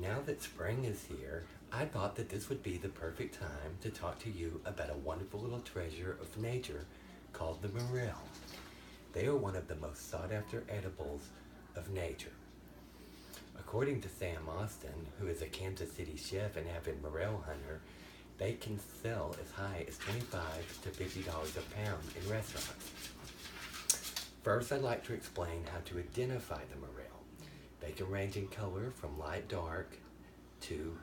Now that spring is here, I thought that this would be the perfect time to talk to you about a wonderful little treasure of nature called the morel. They are one of the most sought after edibles of nature. According to Sam Austin, who is a Kansas City chef and avid morel hunter, they can sell as high as $25 to $50 a pound in restaurants. First, I'd like to explain how to identify the morel. They can range in color from light dark to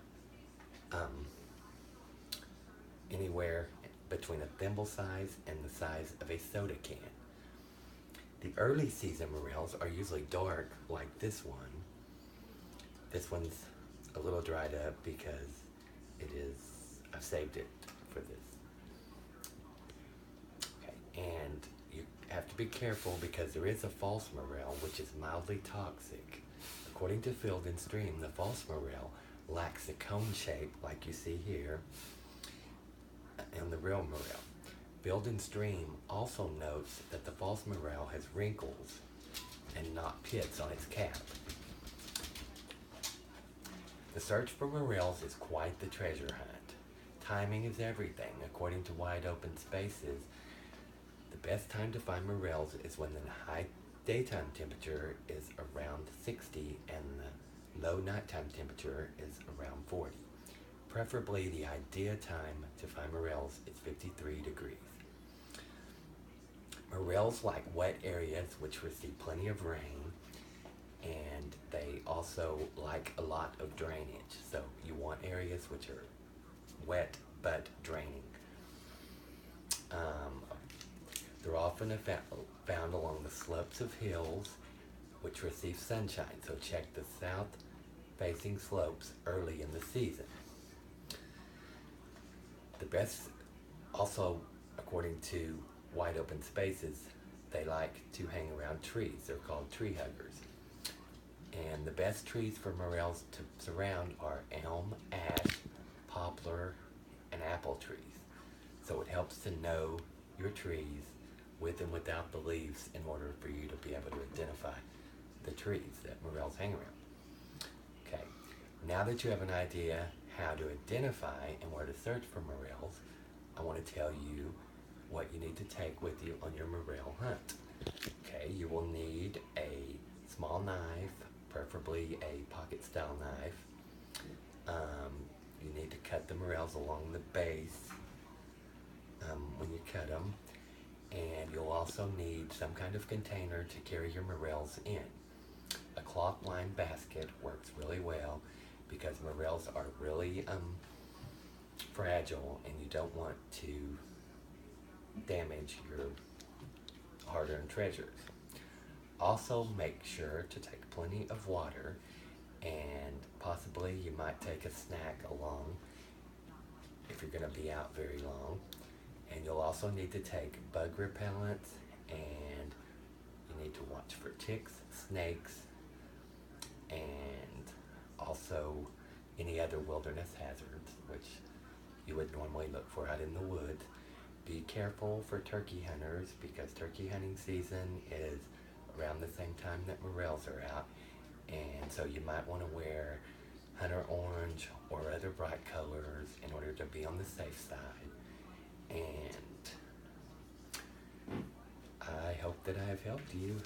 anywhere between a thimble size and the size of a soda can. The early season morels are usually dark, like this one. This one's a little dried up because I've saved it for this. Okay, and you have to be careful because there is a false morel which is mildly toxic. According to Field and Stream, the false morel lacks a cone shape like you see here and the real morel. Field and Stream also notes that the false morel has wrinkles and not pits on its cap. The search for morels is quite the treasure hunt. Timing is everything. According to Wide Open Spaces, the best time to find morels is when the high daytime temperature is around 60 and the low nighttime temperature is around 40. Preferably, the ideal time to find morels is 53 degrees. Morels like wet areas which receive plenty of rain, and they also like a lot of drainage. So you want areas which are wet but draining. They're often found along the slopes of hills which receive sunshine. So check the south-facing slopes early in the season. The best, also according to Wide Open Spaces, they like to hang around trees. They're called tree huggers. And the best trees for morels to surround are elm, ash, poplar, and apple trees. So it helps to know your trees with and without the leaves in order for you to be able to identify the trees that morels hang around. Okay, now that you have an idea how to identify and where to search for morels, I want to tell you what you need to take with you on your morel hunt. Okay, you will need a small knife, preferably a pocket style knife. You need to cut the morels along the base when you cut them, and you'll also need some kind of container to carry your morels in. A cloth-lined basket works really well because morels are really fragile and you don't want to damage your hard-earned treasures. Also, make sure to take plenty of water, and possibly you might take a snack along if you're going to be out very long. And you'll also need to take bug repellents, and you need to watch for ticks, snakes, and also any other wilderness hazards which you would normally look for out in the woods. Be careful for turkey hunters because turkey hunting season is around the same time that morels are out, and so you might want to wear hunter orange or other bright colors in order to be on the safe side. And I hope that I have helped you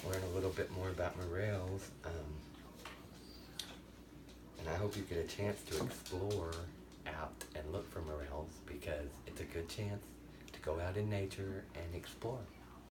learn a little bit more about morels, and I hope you get a chance to explore out and look for morels because it's a good chance to go out in nature and explore.